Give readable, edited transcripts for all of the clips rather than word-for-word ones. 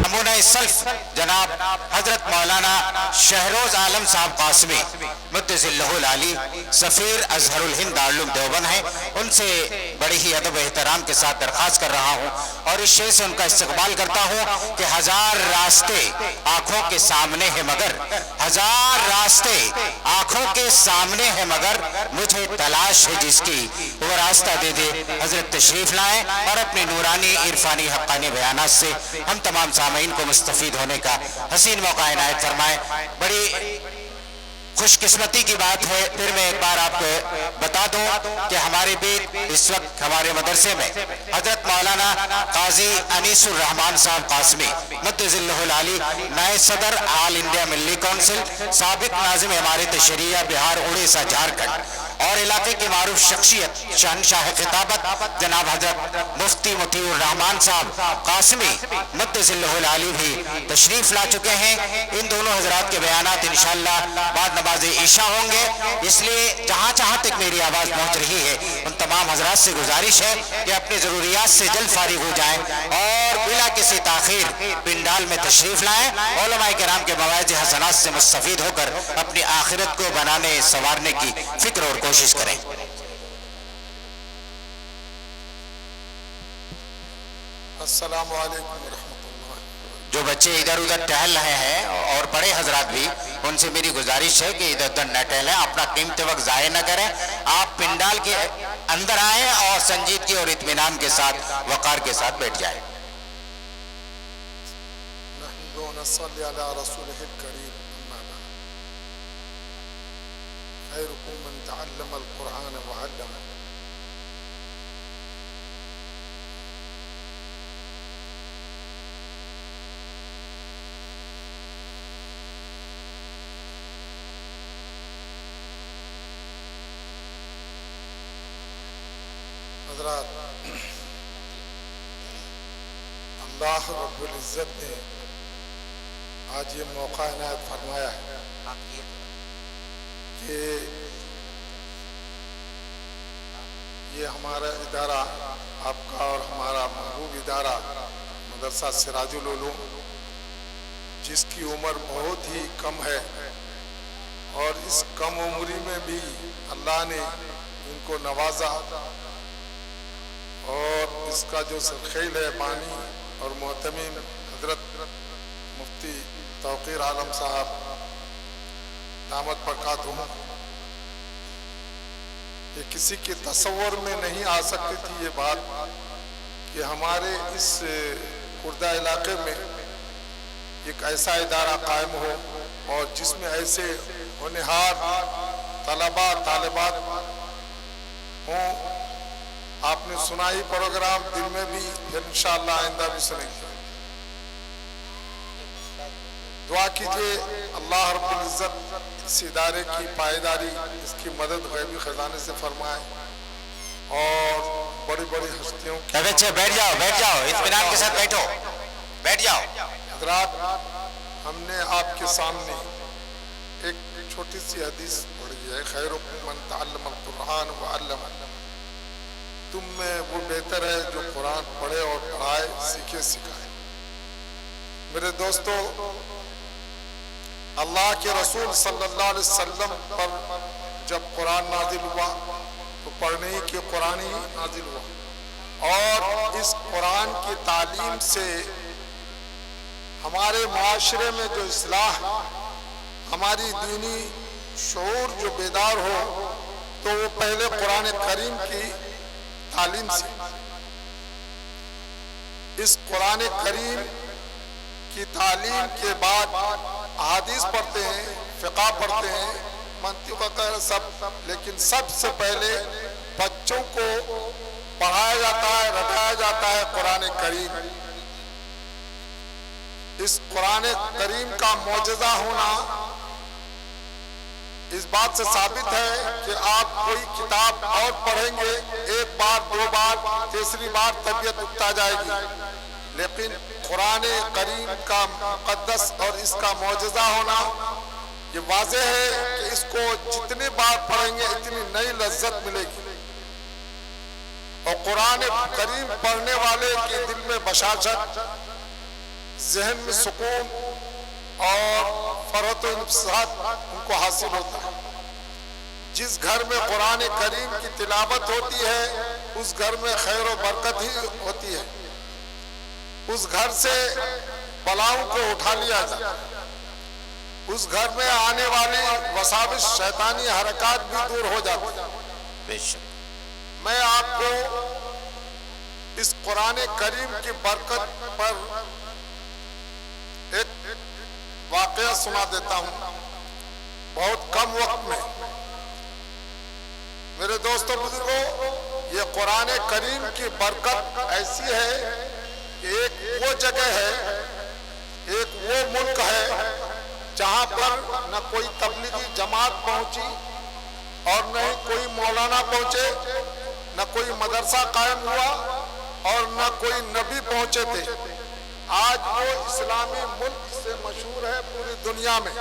نمونہ سلف جناب حضرت مولانا شہروز عالم صاحب قاسمی مدث اللہ العالی سفیر ازہر الہند دارالعلوم دیوبند ہیں، ان سے بڑی ہی ادب و احترام کے ساتھ درخواست کر رہا ہوں اور اس شے سے ان کا استقبال کرتا ہوں کہ ہزار راستے آنکھوں کے سامنے ہیں مگر ہزار راستے آنکھوں کے سامنے ہیں مگر مجھے تلاش ہے جس کی وہ راستہ دے دے۔ حضرت تشریف لائیں اور اپنی نورانی عرفانی حقانی بیانات سے ہم تمام سامعین کو مستفید ہونے کا حسین موقع عنایت فرمائیں۔ بڑی خوش قسمتی کی بات ہے، پھر میں ایک بار آپ کو بتا دوں کہ ہمارے بیچ اس وقت ہمارے مدرسے میں حضرت مولانا قاضی انیس الرحمان صاحب قاسمی مدث اللہ العالی نائب صدر آل انڈیا ملی کونسل، سابق ناظم امارت شریعہ بہار اڑیسہ جھارکھنڈ اور علاقے کی معروف شخصیت شہنشاہ خطابت جناب حضرت مفتی مطیع الرحمان صاحب قاسمی مدث اللہ العالی بھی تشریف لا چکے ہیں۔ ان دونوں حضرات کے بیانات انشاءاللہ بعد نماز عشاء ہوں گے، اس لیے جہاں جہاں تک میری آواز پہنچ رہی ہے ان تمام حضرات سے گزارش ہے کہ اپنی ضروریات سے جلد فارغ ہو جائیں اور بلا کسی تاخیر پنڈال میں تشریف لائیں، علماء کرام کے مواعظ حسنات سے مستفید ہو کر اپنی آخرت کو بنانے سنوارنے کی فکر اور کوشش کریں۔ السلام علیکم ورحمۃ اللہ۔ جو بچے ادھر ادھر ٹہل رہے ہیں اور بڑے حضرات بھی، ان سے میری گزارش ہے کہ ادھر ادھر نہ ٹہلیں، اپنا قیمتی وقت ضائع نہ کریں، آپ پنڈال کے اندر آئیں اور سنجیدگی اور اطمینان کے ساتھ وقار کے ساتھ بیٹھ جائیں۔ نحمد و نصلی علی رسولہ الکریم، اما بعد، خیرکم من تعلم القرآن وعلمہ۔ حضرات، اللہ رب العزت نے آج یہ موقع عنایت فرمایا ہے کہ یہ ہمارا ادارہ، آپ کا اور ہمارا محبوب ادارہ مدرسہ سراج العلوم، جس کی عمر بہت ہی کم ہے اور اس کم عمری میں بھی اللہ نے ان کو نوازا، اور اس کا جو سرخیل ہے بانی اور محتمین حضرت مفتی توقیر عالم صاحب دامت برکاتہم، یہ کسی کے تصور میں نہیں آ سکتی تھی یہ بات کہ ہمارے اس خوردہ علاقے میں ایک ایسا ادارہ قائم ہو اور جس میں ایسے ہونہار طلباء طالبات ہوں۔ آپ نے سنا ہی پروگرام، دل میں بھی، پھر انشاءاللہ آئندہ بھی سنیں گے۔ دعا کیجئے اللہ رب العزت اس ادارے کی پائیداری، اس کی مدد غیبی خزانے سے فرمائے اور بڑی بڑی ہستیوں کی بچے بیٹھ جاؤ اطمینان کے ساتھ بیٹھو، بیٹھ جاؤ۔ حضرات، ہم نے آپ کے سامنے ایک چھوٹی سی حدیث پڑھی ہے، خیرکم من تعلم القرآن وعلمہ، تم میں وہ بہتر ہے جو قرآن پڑھے اور پڑھائے، سیکھے سکھائے۔ میرے دوستو، اللہ کے رسول صلی اللہ علیہ وسلم پر جب قرآن نازل ہوا تو پڑھنے ہی کہ قرآن ہی نازل ہوا، اور اس قرآن کی تعلیم سے ہمارے معاشرے میں جو اصلاح، ہماری دینی شعور جو بیدار ہو، تو وہ پہلے قرآن کریم کی تعلیم سے۔ اس قرآن کریم کی تعلیم کے بعد احادیث پڑھتے ہیں، فقہ پڑھتے ہیں، منطق وغیرہ سب، لیکن سب سے پہلے بچوں کو پڑھایا جاتا ہے، رٹایا جاتا ہے قرآن کریم۔ اس قرآن کریم کا معجزہ ہونا اس بات سے ثابت ہے کہ آپ کوئی کتاب اور پڑھیں گے، ایک بار دو بار تیسری بار طبیعت اکتا جائے گی، لیکن قرآن کریم کا مقدس اور اس کا معجزہ ہونا یہ واضح ہے کہ اس کو جتنی بار پڑھیں گے اتنی نئی لذت ملے گی، اور قرآن کریم پڑھنے والے کے دل میں بشاشت، ذہن میں سکون اور فرحت و انبساط ان کو حاصل ہوتا ہے۔ جس گھر میں قرآن کریم کی تلاوت ہوتی ہے اس گھر میں خیر و برکت ہی ہوتی ہے، اس گھر سے بلاؤں کو اٹھا لیا جاتا ہے، اس گھر میں آنے والی وساوس شیطانی حرکات بھی دور ہو جاتی ہیں۔ بے شک میں آپ کو اس قرآن کریم کی برکت پر ایک واقعہ سنا دیتا ہوں بہت کم وقت میں۔ میرے دوستو بزرگوں، یہ قرآن کریم کی برکت ایسی ہے کہ ایک وہ جگہ ہے، ایک وہ ملک ہے جہاں پر نہ کوئی تبلیغی جماعت پہنچی اور نہ ہی کوئی مولانا پہنچے، نہ کوئی مدرسہ قائم ہوا اور نہ کوئی نبی پہنچے تھے۔ آج وہ اسلامی ملک سے مشہور ہے پوری دنیا میں۔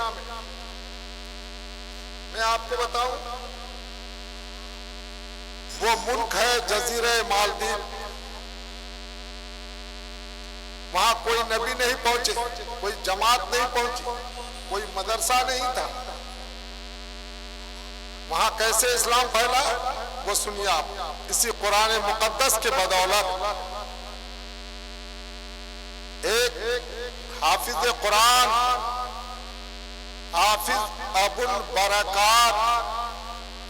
میں آپ کو بتاؤں، وہ ملک ہے جزیرہ مالدیو۔ وہاں کوئی نبی نہیں پہنچے، کوئی جماعت نہیں پہنچی، کوئی مدرسہ نہیں تھا۔ وہاں کیسے اسلام پھیلا وہ سنیے آپ، اسی قرآن مقدس کے بدولت۔ ایک حافظ قرآن، حافظ ابو البرکات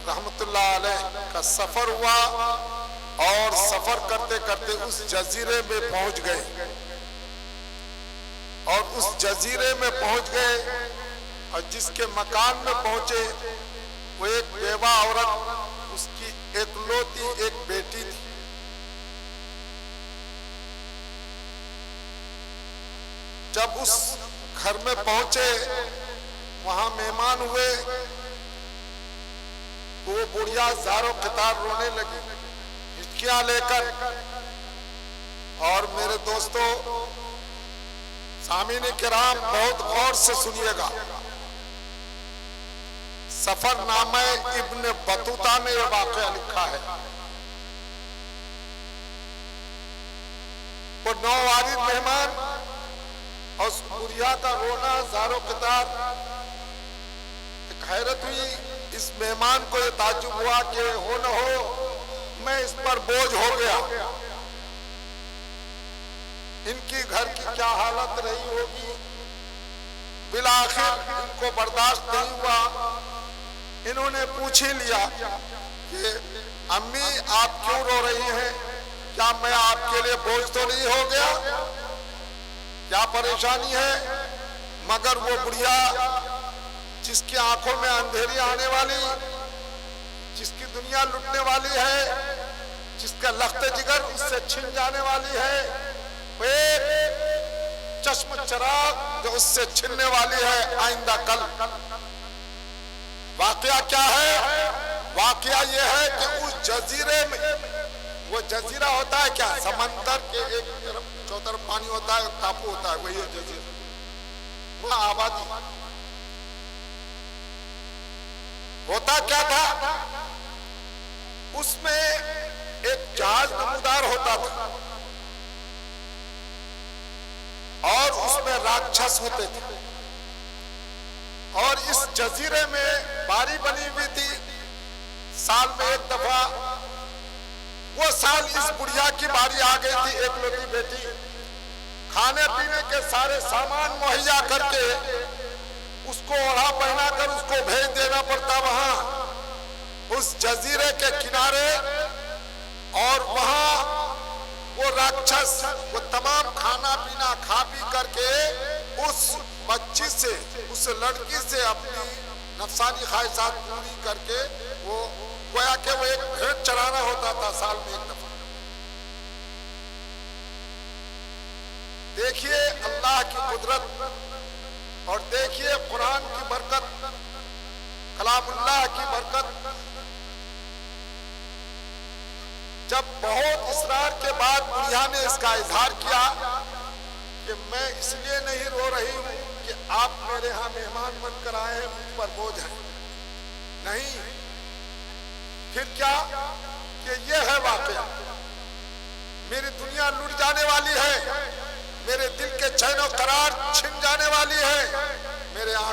رحمت اللہ علیہ کا سفر ہوا اور سفر کرتے کرتے اس جزیرے میں پہنچ گئے، اور اس جزیرے میں پہنچ گئے اور جس کے مکان میں پہنچے وہ ایک بیوہ عورت، اس کی اکلوتی ایک بیٹی تھی۔ جب اس گھر میں پہنچے، وہاں مہمان ہوئے، وہ بڑھیا زار و قطار رونے لگی ہچکیاں لے کر۔ اور میرے دوستو سامعین کرام بہت غور سے سنیے گا، سفر نامہ ابن بطوطہ نے یہ واقعہ لکھا ہے۔ وہ نووارد مہمان اور اس بڑھیا کا رونا زار و قطار، ایک حیرت ہوئی اس مہمان کو، یہ تعجب ہوا کہ ہو نہ ہو میں اس پر بوجھ ہو گیا، ان کی گھر کی کیا حالت رہی ہوگی۔ بالآخر ان کو برداشت نہیں ہوا، انہوں نے پوچھ ہی لیا کہ امی آپ کیوں رو رہی ہیں؟ کیا میں آپ کے لیے بوجھ تو نہیں ہو گیا؟ کیا پریشانی ہے؟ مگر وہ بڑھیا جس کی آنکھوں میں اندھیری آنے والی، جس کی دنیا لٹنے والی ہے، جس کا لخت جگر اس سے چھن جانے والی ہے، وہ ایک چشم چراغ جو اس سے چھننے والی ہے آئندہ کل۔ واقعہ کیا ہے؟ واقعہ یہ ہے کہ اس جزیرے میں، وہ جزیرہ ہوتا ہے کیا؟ سمندر کے ایک طرف چوطرف پانی ہوتا ہے، ٹاپو ہوتا ہے، وہی ہے جزیرہ۔ وہاں آبادی ہوتا کیا تھا؟ اس میں ایک جہاز نمودار ہوتا تھا اور اس میں راکشس ہوتے تھے، اور اس جزیرے میں باری بنی ہوئی تھی، سال میں ایک دفعہ۔ وہ سال اس بڑھیا کی باری آ گئی تھی، ایک لوٹی بیٹی، کھانے پینے کے سارے سامان مہیا کر کے اس کو اوڑھا پہنا کر اس کو بھیج دینا پڑتا وہاں اس جزیرے کے کنارے، اور وہاں وہ راکشس وہ تمام کھانا پینا کھا پی کر کے اس بچی سے، اس لڑکی سے اپنی نفسانی خواہشات پوری کر کے، وہ گویا کہ وہ ایک بھیڑ چرانا ہوتا تھا سال میں ایک دفعہ۔ دیکھیے اللہ کی قدرت اور دیکھیے قرآن کی برکت، کلام اللہ کی برکت۔ جب بہت اصرار کے بعد بڑھیا نے اس کا اظہار کیا کہ میں اس لیے نہیں رو رہی ہوں کہ آپ میرے ہاں مہمان بن کر آئے ہیں، مجھ پر بوجھ ہے، نہیں، پھر کیا کہ یہ ہے واقعہ، میری دنیا لٹ جانے والی ہے، میرے دل کے چین و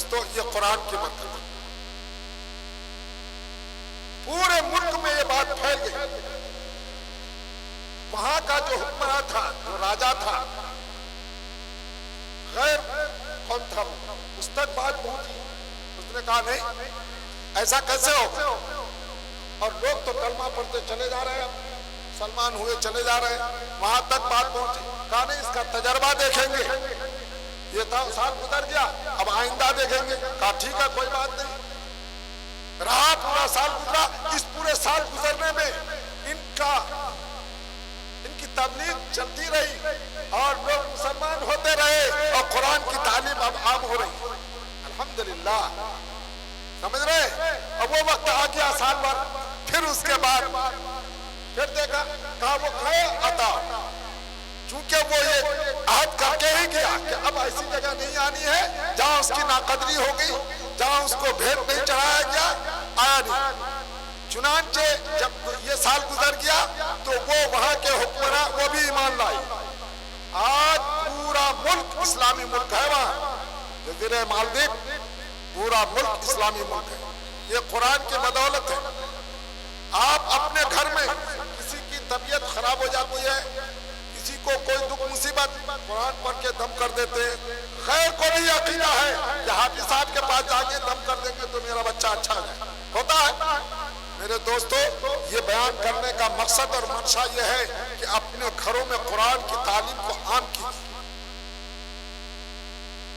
دوستو یہ قرآن کی برکت ہے. پورے ملک میں یہ بات پھیل گئی. وہاں کا جو حکمراں تھا، جو راجا تھا، غیر کون تھا، اس تک بات پہنچی. اس نے کہا نہیں، ایسا کیسے ہو؟ اور لوگ تو کلمہ پڑھتے چلے جا رہے ہیں، مسلمان ہوئے چلے جا رہے ہیں. وہاں تک بات پہنچی. کہا نہیں، اس کا تجربہ دیکھیں گے. یہ تھا سال گزر گیا، اب آئندہ دیکھیں گے. کہا ٹھیک ہے، کوئی بات نہیں. رہا پورا سال گزرا. اس پورے سال گزرنے میں ان کی تبلیغ چلتی رہی اور لوگ مسلمان ہوتے رہے اور قرآن کی تعلیم اب عام ہو رہی. الحمدللہ، سمجھ رہے؟ اب وہ وقت آ گیا سال بھر. پھر اس کے بعد پھر دیکھا، کہا وہ کھائے عطا. چونکہ وہ یہ عہد کر کے ہی گیا کہ اب ایسی جگہ نہیں آنی ہے جہاں اس کی ناقدری ہو گئی، جہاں اس کو بھیٹ نہیں چڑھایا گیا، آیا نہیں. چنانچہ جب یہ سال گزر گیا تو وہ وہاں کے حکمراں وہ بھی ایمان لائے. آج پورا ملک اسلامی ملک ہے. وہاں جزیرہ مالدیپ پورا ملک اسلامی ملک ہے. یہ قرآن کی بدولت ہے. آپ اپنے گھر میں کسی کی طبیعت خراب ہو جاتی ہے، کسی کو کوئی دکھ مصیبت، قرآن پڑھ کے دم کر دیتے ہیں. خیر کو بھی عقیدہ ہے کہ حافظ صاحب کے پاس جا کے دم کر دیں گے تو میرا بچہ اچھا ہے. ہوتا ہے. میرے دوستو، یہ بیان کرنے کا مقصد اور منشا یہ ہے کہ اپنے گھروں میں قرآن کی تعلیم کو عام کیجیے.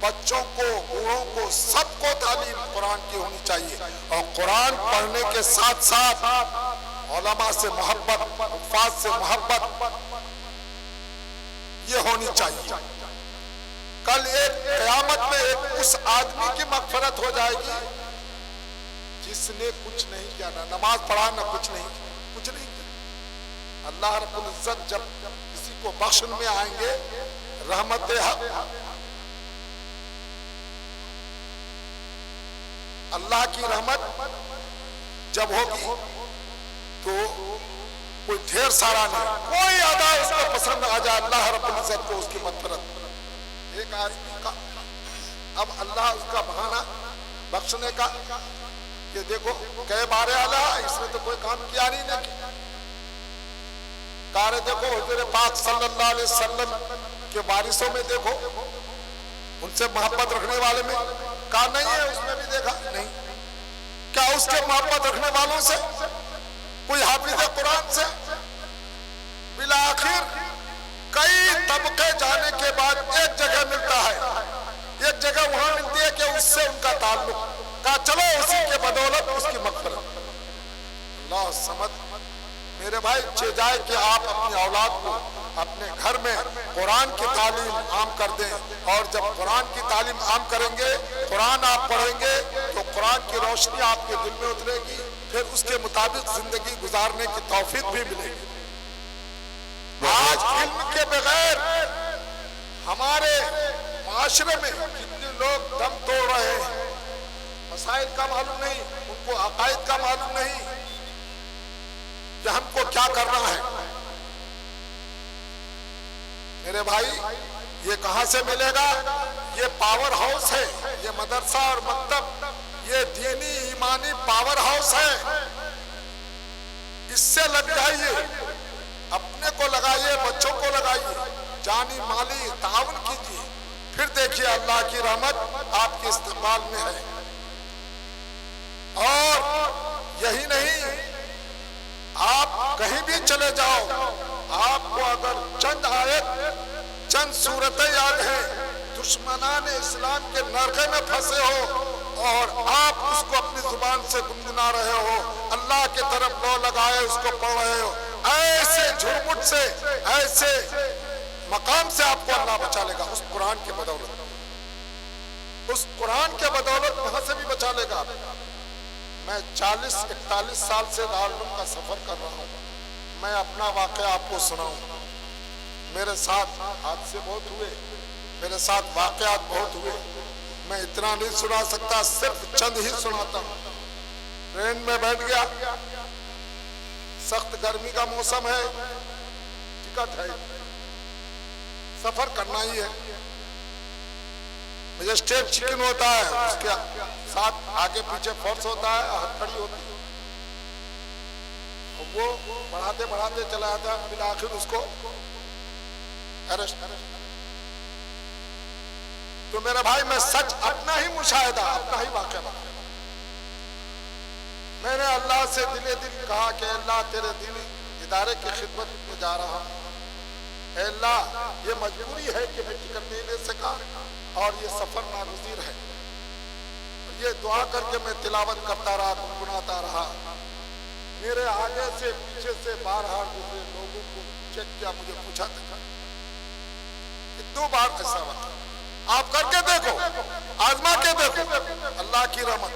بچوں کو، بوڑھوں کو، سب کو تعلیم قرآن کی ہونی چاہیے. اور قرآن پڑھنے کے ساتھ ساتھ علماء سے محبت، حفاظ سے محبت یہ ہونی چاہیے. کل ایک قیامت میں ایک اس آدمی کی مغفرت ہو جائے گی جس نے کچھ نہیں کیا، نہ نماز پڑھا، نہ کچھ نہیں کیا. اللہ رب العزت جب کسی کو بخشن میں آئیں گے، رحمت حق اللہ کی رحمت جب ہوگی تو کوئی ڈھیر سارا نہیں، کوئی ادا اس کو پسند آ جائے، اللہ رب العزت کو اس کی مغفرت. ایک آدمی کا اب اللہ اس کا بہانہ بخشنے کا کہ دیکھو کئی بارے اللہ اس نے تو کوئی کام کیا نہیں. کارے دیکھو حضور پاک صلی اللہ علیہ وسلم کے وارثوں میں دیکھو، ان سے محبت رکھنے والے میں. کہا نہیں ہے، اس میں بھی دیکھا نہیں. کیا اس کے محبت رکھنے والوں سے، کوئی حافظ قرآن سے؟ بالآخر کئی طبقے جانے کے بعد ایک جگہ ملتا ہے. ایک جگہ وہاں ملتی ہے کہ اس سے ان کا تعلق. کہا چلو اسی کے بدولت اس کی مغفرت. اللہ سمجھ میرے بھائی، جائے کہ آپ اپنی اولاد کو اپنے گھر میں قرآن کی تعلیم عام کر دیں. اور جب قرآن کی تعلیم عام کریں گے، قرآن آپ پڑھیں گے تو قرآن کی روشنی آپ کے دل میں اترے گی. پھر اس کے مطابق زندگی گزارنے کی توفیق بھی ملے گی. آج علم کے بغیر ہمارے معاشرے میں کتنے لوگ دم توڑ رہے ہیں. مسائل کا معلوم نہیں، ان کو عقائد کا معلوم نہیں کہ ہم کو کیا کرنا ہے. میرے بھائی، یہ کہاں سے ملے گا؟ یہ پاور ہاؤس ہے. یہ مدرسہ اور مکتب یہ دینی ایمانی پاور ہاؤس ہے. اس سے لگ جائیے، اپنے کو لگائیے، بچوں کو لگائیے، جانی مالی تعاون کیجیے. پھر دیکھیے اللہ کی رحمت آپ کے استقبال میں ہے. اور یہی نہیں، آپ کہیں بھی چلے جاؤ، آپ کو اگر چند آیت، چند صورتیں یاد ہیں، دشمنان اسلام کے نرغے میں پھنسے ہو اور آپ اس کو اپنی زبان سے گنگنا رہے ہو، اللہ کے طرف لو لگائے اس کو پڑھ رہے ہو، ایسے جھرمٹ سے، ایسے مقام سے آپ کو اللہ بچا لے گا. اس قرآن کے بدولت، اس قرآن کے بدولت وہاں سے بھی بچا لے گا. میں 40-41 سال سے دارالعلوم کا سفر کر رہا ہوں. میں اپنا واقعہ آپ کو سناؤں. میرے ساتھ حادثے بہت ہوئے، میرے ساتھ واقعات بہت ہوئے. میں اتنا نہیں سنا سکتا، صرف چند ہی سناتا ہوں. ٹرین میں بیٹھ گیا، سخت گرمی کا موسم ہے، ٹکٹ ہے، سفر کرنا ہی ہے. یہ اسٹیپ چکن ہوتا ہے، اس کے ساتھ آگے پیچھے فورس ہوتا ہے، ہتھکڑی ہوتی ہے، وہ بڑھاتے بڑھاتے چلا جاتا ہے، بالآخر اس کو اریسٹ۔ تو میرا بھائی میں سچ اپنا ہی مشاہدہ، اپنا ہی واقعہ بتا، میں نے اللہ سے دل کہا کہ اللہ تیرے دینی ادارے کی خدمت میں جا رہا ہوں، اے اللہ یہ مجبوری ہے کہ میں ٹکٹ نہیں لے سکا اور یہ سفر ناگزیر ہے، یہ دعا کر کے میں تلاوت کرتا رہا، گنگناتا رہا، میرے آگے سے پیچھے سے بارہا گزرے لوگوں کو چیک کیا، مجھے پوچھا تھا کتنوں بار ایسا وقت، آپ کر کے دیکھو، آزما کے دیکھو، اللہ کی رحمت،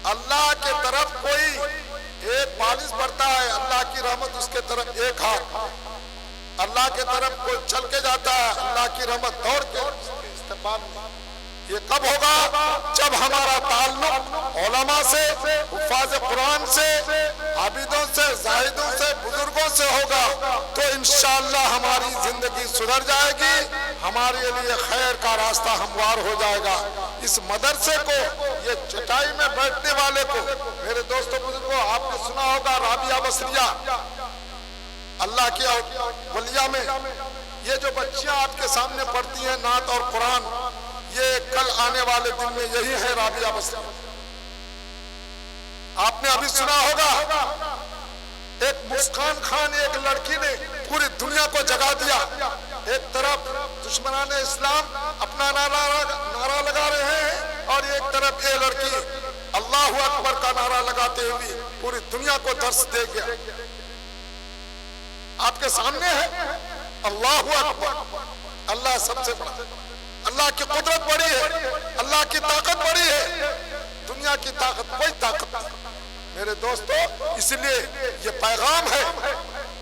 اللہ کے طرف کوئی ایک بالش بڑھتا ہے، اللہ کی رحمت اس کے طرف ایک ہاتھ، اللہ کے طرف کوئی چل کے جاتا ہے، اللہ کی رحمت دوڑ کے استقبال میں۔ یہ کب ہوگا؟ جب ہمارا تعلق علماء سے، حفاظ قرآن سے، عابدوں سے، زاہدوں سے، بزرگوں سے ہوگا تو انشاءاللہ ہماری زندگی سدھر جائے گی، ہمارے لیے خیر کا راستہ ہموار ہو جائے گا۔ اس مدرسے کو، یہ چٹائی میں بیٹھنے والے کو، میرے دوستوں بزرگوں، آپ نے سنا ہوگا رابعہ بصریہ، اللہ کی ولیہ میں یہ جو بچیاں آپ کے سامنے پڑھتی ہیں نعت اور قرآن، یہ کل آنے والے دن میں یہی ہے رابعہ بصریہ۔ آپ نے ابھی سنا ہوگا ایک مسکان خان، ایک لڑکی نے پوری دنیا کو جگا دیا، ایک طرف دشمنان اسلام اپنا نعرہ لگا رہے ہیں اور ایک طرف یہ لڑکی اللہ اکبر کا نعرہ لگاتے ہوئے پوری دنیا کو درس دے گیا۔ آپ کے سامنے ہے اللہ اکبر، اللہ سب سے بڑا، اللہ کی قدرت بڑی ہے، اللہ کی طاقت بڑی ہے، دنیا کی طاقت کوئی طاقت نہیں۔ میرے دوستو اس لیے یہ پیغام ہے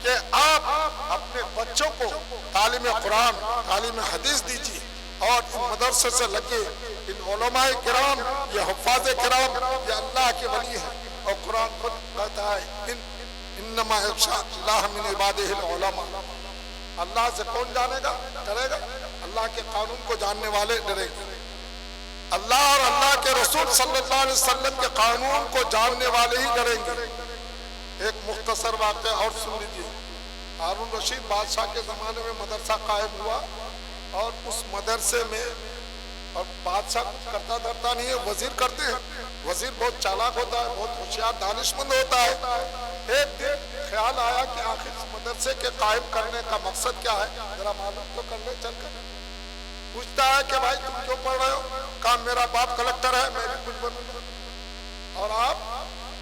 کہ آپ اپنے بچوں کو تعلیم قرآن، تعلیم حدیث دیجیے اور ان مدرسے سے لگے، ان علماء کرام، یہ حفاظ کرام، یہ اللہ کے ولی ہیں اور قرآن خود کہتا ہے انما یخشی اللہ من عبادہ العلماء۔ اللہ سے کون جانے گا، ڈرے گا؟ اللہ کے قانون کو جاننے والے ڈرے گا، اللہ اور اللہ کے رسول صلی اللہ علیہ وسلم کے قانون کو جاننے والے ہی ڈریں گے۔ ایک مختصر واقعہ اور سن لیجیے، ہارون رشید بادشاہ کے زمانے میں مدرسہ قائم ہوا اور اس مدرسے میں، اور بادشاہ کچھ کرتا دھرتا نہیں ہے، وزیر کرتے ہیں، وزیر بہت چالاک ہوتا ہے، بہت ہوشیار دانشمند ہوتا ہے۔ ایک دن خیال آیا کہ آخر اس مدرسے کے قائم کرنے کا مقصد کیا ہے، ذرا معلوم تو کر لیں چل کر۔ پوچھتا ہے کہ بھائی تم کیوں پڑھ رہے ہو؟ کہا میرا باپ کلکٹر ہے، میں بھی کچھ بنوں گا، اور آپ؟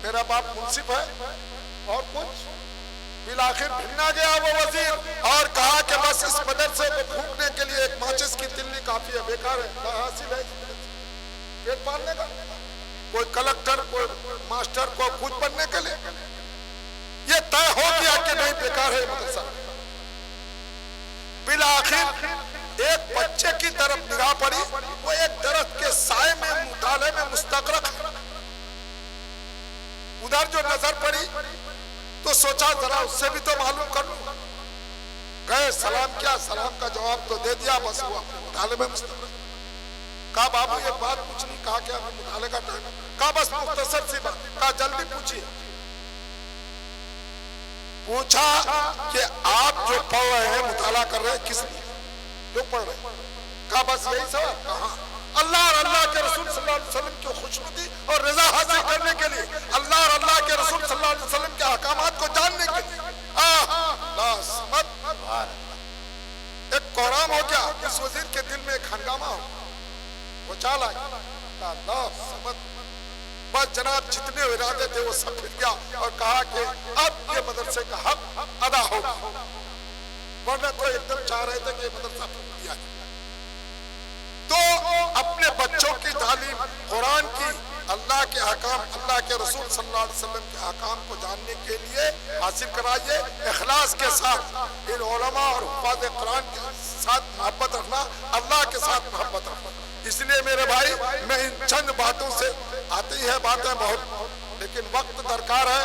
میرا باپ منصف ہے اور کچھ۔ بالآخر بھگنا گیا وہ وزیر اور کہا کہ بس اس مدرسے کو پھونکنے کے لیے ایک ماچس کی تلی کافی ہے، بیکار ہے، کیا حاصل ہے پیٹ پالنے کا؟ کوئی کلکٹر، کوئی ماسٹر، کوئی کچھ بننے کے لیے؟ یہ طے ہو گیا کہ نہیں، بیکار ہے مدرسہ۔ بالآخر ایک بچے کی طرف نگاہ پڑی، وہ ایک درخت کے سائے میں مطالعے میں مستغرق ہے، ادھر جو نظر پڑی تو سوچا ذرا اس سے بھی تو معلوم کر لوں، گئے سلام کیا، سلام کا جواب تو دے دیا، بس وہ اپنے مطالعے میں مستغرق۔ کہا بابو ایک بات پوچھنی، کہا کہ ابھی مطالعے کا ٹائم، کہا بس مختصر سی بات، کہا جلدی پوچھیے۔ پوچھا کہ آپ جو پڑھ رہے ہیں، مطالعہ کر رہے ہیں، کس لیے جو پڑھ رہے ہیں؟ کہا بس یہی سوال۔ کہا اللہ اور اللہ کے رسول صلی اللہ علیہ وسلم کی خوشنودی اور رضا حاصل کرنے کے لیے، اللہ اور اللہ کے رسول صلی اللہ علیہ وسلم کے احکامات کو جاننے کے لیے۔ ایک کوہرام ہو گیا، اس وزیر کے دل میں ایک ہنگامہ ہو، وہ چال آئی، بس جناب جتنے ارادے تھے وہ سب پھر گیا اور کہا کہ اب یہ مدرسے کا حق ادا ہوگا، ورنہ تو ایک دم چاہ رہے تھے کہ یہ مدرسہ پھونک دیا جائے۔ تو اپنے بچوں کی تعلیم قرآن کی، اللہ کے احکام، اللہ کے رسول صلی اللہ علیہ وسلم کے احکام کو جاننے کے لیے حاصل کرائیے، اخلاص کے ساتھ ان علماء اور حفاظ قرآن کے ساتھ محبت رکھنا، اللہ کے ساتھ محبت رکھنا۔ اس لیے میرے بھائی میں ان چند باتوں سے، آتی ہے باتیں بہت، لیکن وقت درکار ہے۔